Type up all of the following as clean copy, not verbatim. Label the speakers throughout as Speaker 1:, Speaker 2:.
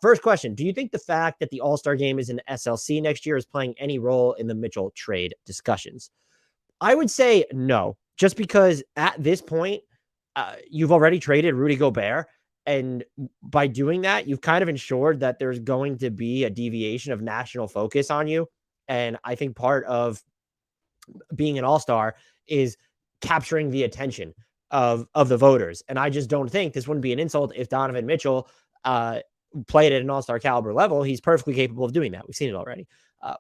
Speaker 1: First question. Do you think the fact that the All-Star game is in SLC next year is playing any role in the Mitchell trade discussions? I would say no, just because at this point, you've already traded Rudy Gobert. And by doing that, you've kind of ensured that there's going to be a deviation of national focus on you. And I think part of being an all-star is capturing the attention of the voters. And I just don't think this wouldn't be an insult if Donovan Mitchell played at an all-star caliber level. He's perfectly capable of doing that. We've seen it already.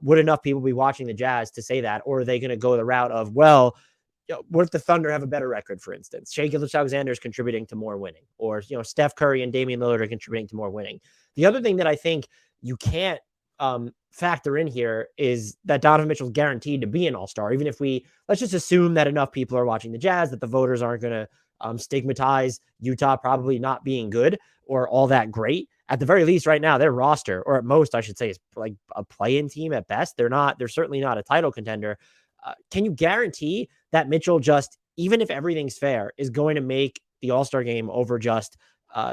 Speaker 1: Would enough people be watching the Jazz to say that? Or are they going to go the route of, well, what if the Thunder have a better record, for instance? Shai Gilgeous-Alexander is contributing to more winning, or Steph Curry and Damian Lillard are contributing to more winning. The other thing that I think you can't factor in here is that Donovan Mitchell's guaranteed to be an all-star, even if let's just assume that enough people are watching the Jazz that the voters aren't going to stigmatize Utah probably not being good or all that great. At the very least, right now, their roster, or at most, I should say, is like a play-in team at best. They're certainly not a title contender. Can you guarantee that Mitchell just, even if everything's fair, is going to make the All-Star game over just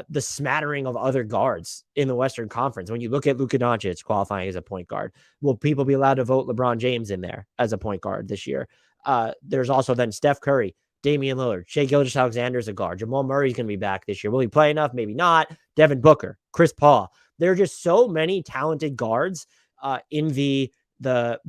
Speaker 1: the smattering of other guards in the Western Conference? When you look at Luka Doncic qualifying as a point guard, will people be allowed to vote LeBron James in there as a point guard this year? There's also then Steph Curry, Damian Lillard, Shai Gilgeous-Alexander is a guard. Jamal Murray's going to be back this year. Will he play enough? Maybe not. Devin Booker, Chris Paul. There are just so many talented guards in the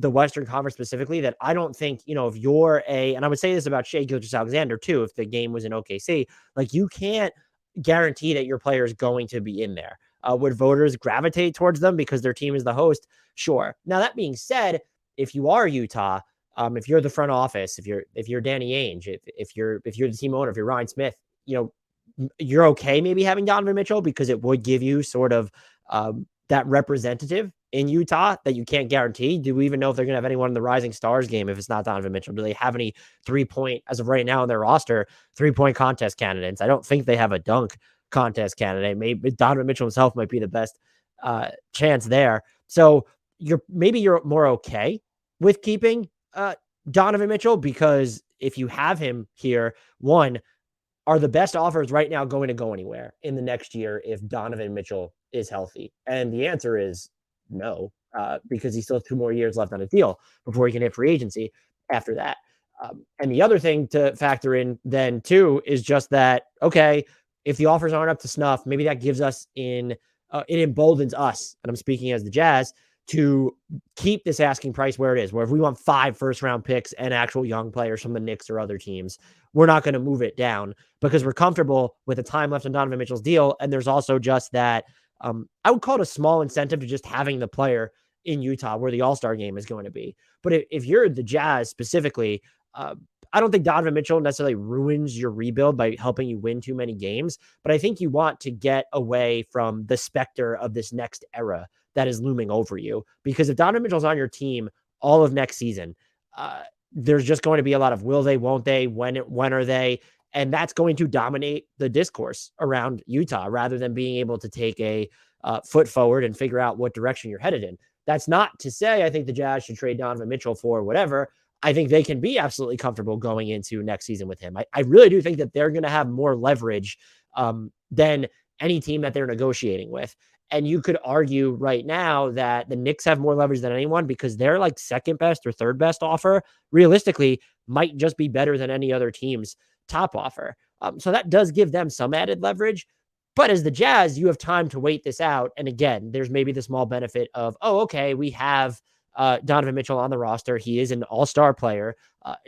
Speaker 1: Western Conference specifically that I don't think, if you're and I would say this about Shai Gilgeous-Alexander too, if the game was in OKC, like you can't guarantee that your player is going to be in there. Would voters gravitate towards them because their team is the host? Sure. Now, that being said, if you are Utah, if you're the front office, if you're Danny Ainge, if you're the team owner, if you're Ryan Smith, you're okay maybe having Donovan Mitchell because it would give you sort of that representative in Utah that you can't guarantee. Do we even know if they're going to have anyone in the Rising Stars game if it's not Donovan Mitchell? Do they have any 3-point, as of right now in their roster, 3-point contest candidates? I don't think they have a dunk contest candidate. Maybe Donovan Mitchell himself might be the best chance there. So you're more okay with keeping Donovan Mitchell, because if you have him here, one, are the best offers right now going to go anywhere in the next year if Donovan Mitchell is healthy? And the answer is no, because he still has 2 more years left on a deal before he can hit free agency after that. And the other thing to factor in then too is just that, okay, if the offers aren't up to snuff, maybe that gives us it emboldens us, and I'm speaking as the Jazz, to keep this asking price where it is, where if we want 5 first-round picks and actual young players from the Knicks or other teams, we're not going to move it down because we're comfortable with the time left on Donovan Mitchell's deal. And there's also just that, I would call it a small incentive to just having the player in Utah where the All-Star game is going to be. But if you're the Jazz specifically, I don't think Donovan Mitchell necessarily ruins your rebuild by helping you win too many games, but I think you want to get away from the specter of this next era that is looming over you. Because if Donovan Mitchell's on your team all of next season, there's just going to be a lot of will they, won't they, when are they? And that's going to dominate the discourse around Utah rather than being able to take a foot forward and figure out what direction you're headed in. That's not to say I think the Jazz should trade Donovan Mitchell for whatever. I think they can be absolutely comfortable going into next season with him. I really do think that they're going to have more leverage than any team that they're negotiating with. And you could argue right now that the Knicks have more leverage than anyone because their like second best or third best offer realistically might just be better than any other team's top offer. So that does give them some added leverage. But as the Jazz, you have time to wait this out. And again, there's maybe the small benefit of, oh, okay, we have Donovan Mitchell on the roster. He is an all-star player.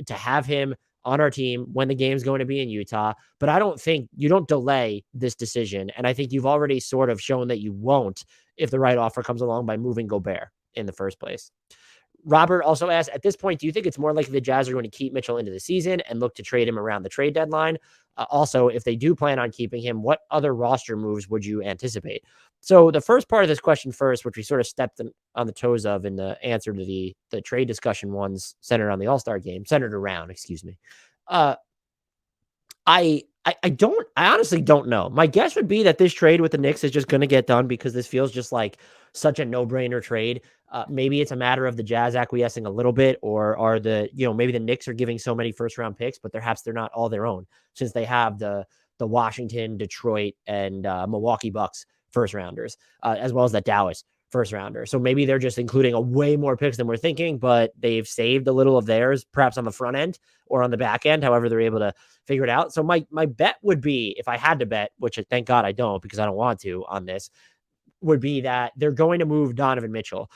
Speaker 1: To have him on our team when the game's going to be in Utah. But I don't think you don't delay this decision. And I think you've already sort of shown that you won't if the right offer comes along by moving Gobert in the first place. Robert also asked, at this point, do you think it's more likely the Jazz are going to keep Mitchell into the season and look to trade him around the trade deadline? Also, if they do plan on keeping him, what other roster moves would you anticipate? So the first part of this question first, which we sort of stepped on the toes of in the answer to the trade discussion ones centered around the All-Star game, I honestly don't know. My guess would be that this trade with the Knicks is just going to get done because this feels just like such a no-brainer trade. Maybe it's a matter of the Jazz acquiescing a little bit, or are maybe the Knicks are giving so many first-round picks, but perhaps they're not all their own since they have the Washington, Detroit, and Milwaukee Bucks first rounders, as well as that Dallas first rounder. So maybe they're just including a way more picks than we're thinking, but they've saved a little of theirs, perhaps on the front end or on the back end, however they're able to figure it out. So my bet would be, if I had to bet, which thank God I don't because I don't want to on this, would be that they're going to move Donovan Mitchell.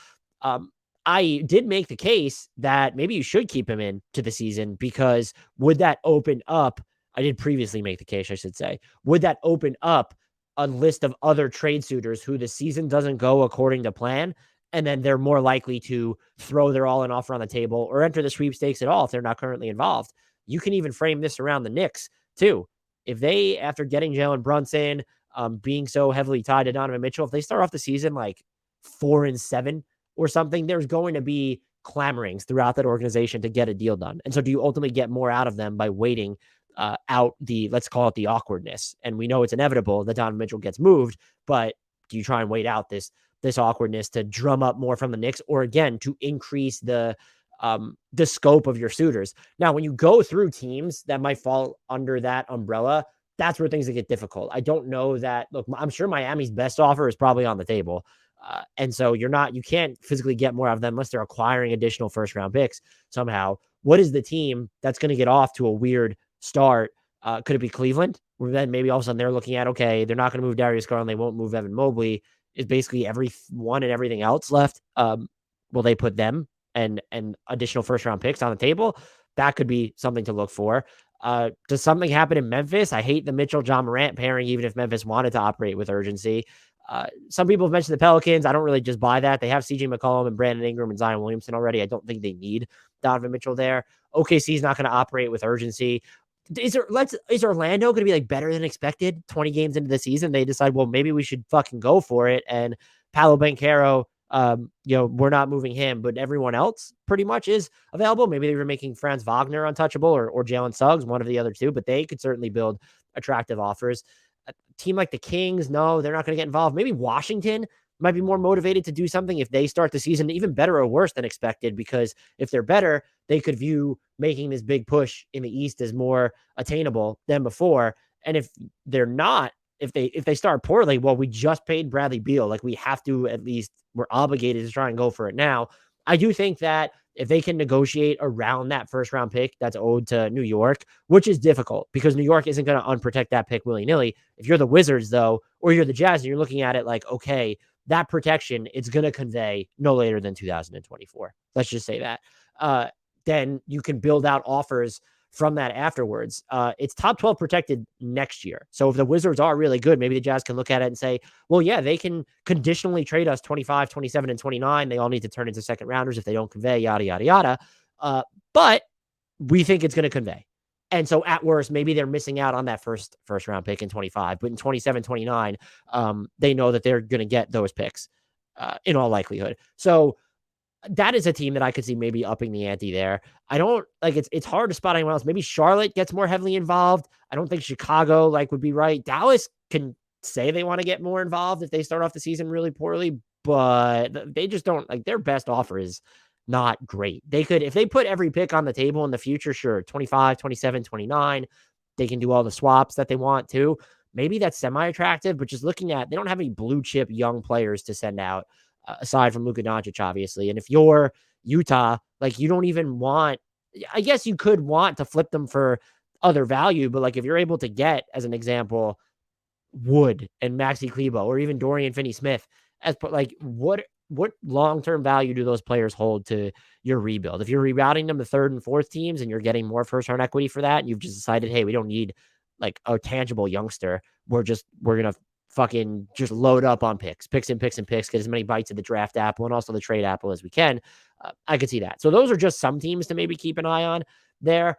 Speaker 1: I did make the case that maybe you should keep him in to the season, because would that open up? I did previously make the case, I should say. Would that open up a list of other trade suitors who the season doesn't go according to plan, and then they're more likely to throw their all-in offer on the table or enter the sweepstakes at all if they're not currently involved? You can even frame this around the Knicks too. If they, after getting Jalen Brunson, being so heavily tied to Donovan Mitchell, if they start off the season like 4-7 or something, there's going to be clamorings throughout that organization to get a deal done. And so do you ultimately get more out of them by waiting out the, let's call it the awkwardness? And we know it's inevitable that Donovan Mitchell gets moved, but do you try and wait out this awkwardness to drum up more from the Knicks, or again, to increase the scope of your suitors? Now, when you go through teams that might fall under that umbrella, that's where things get difficult. I don't know that. Look, I'm sure Miami's best offer is probably on the table. And so you can't physically get more out of them unless they're acquiring additional first round picks somehow. What is the team that's going to get off to a weird start? Could it be Cleveland? Where then maybe all of a sudden they're looking at, okay, they're not going to move Darius Garland. They won't move Evan Mobley. Is basically everyone and everything else left. Will they put them and additional first round picks on the table? That could be something to look for. Does something happen in Memphis? I hate the Mitchell-John Morant pairing, even if Memphis wanted to operate with urgency. Some people have mentioned the Pelicans. I don't really just buy that. They have CJ McCollum and Brandon Ingram and Zion Williamson already. I don't think they need Donovan Mitchell there. OKC is not going to operate with urgency. Is Orlando going to be like better than expected 20 games into the season? They decide, well, maybe we should fucking go for it. And Paolo Banchero, we're not moving him, but everyone else pretty much is available. Maybe they were making Franz Wagner untouchable, or Jalen Suggs, one of the other two, but they could certainly build attractive offers. A team like the Kings, no, they're not going to get involved. Maybe Washington might be more motivated to do something if they start the season even better or worse than expected, because if they're better, they could view making this big push in the East as more attainable than before. And if they're not, if they start poorly, well, we just paid Bradley Beal. Like, we have to, at least we're obligated to try and go for it now. I do think that if they can negotiate around that first round pick that's owed to New York, which is difficult because New York isn't going to unprotect that pick willy-nilly. If you're the Wizards, though, or you're the Jazz, and you're looking at it like, okay, that protection, it's going to convey no later than 2024. Let's just say that. Then you can build out offers from that afterwards. It's top 12 protected next year. So if the Wizards are really good, maybe the Jazz can look at it and say, well, yeah, they can conditionally trade us 25, 27, and 29. They all need to turn into second rounders if they don't convey, yada, yada, yada. But we think it's going to convey. And so at worst, maybe they're missing out on that first round pick in 25, but in 27, 29, they know that they're going to get those picks in all likelihood. So that is a team that I could see maybe upping the ante there. I don't like it's hard to spot anyone else. Maybe Charlotte gets more heavily involved. I don't think Chicago would be right. Dallas can say they want to get more involved if they start off the season really poorly, but they just don't. Like, their best offer is not great. They could, if they put every pick on the table in the future, sure, 25, 27, 29, they can do all the swaps that they want to. Maybe that's semi-attractive, but just looking at, they don't have any blue chip young players to send out. Aside from Luka Doncic, obviously. And if you're Utah, like, you don't even want, I guess you could want to flip them for other value, but like, if you're able to get, as an example, Wood and Maxi Kleber, or even Dorian Finney-Smith, as like, what long-term value do those players hold to your rebuild? If you're rerouting them to third and fourth teams and you're getting more first-round equity for that, and you've just decided, hey, we don't need like a tangible youngster, we're going to fucking just load up on picks, get as many bites of the draft apple and also the trade apple as we can. I could see that. So those are just some teams to maybe keep an eye on there.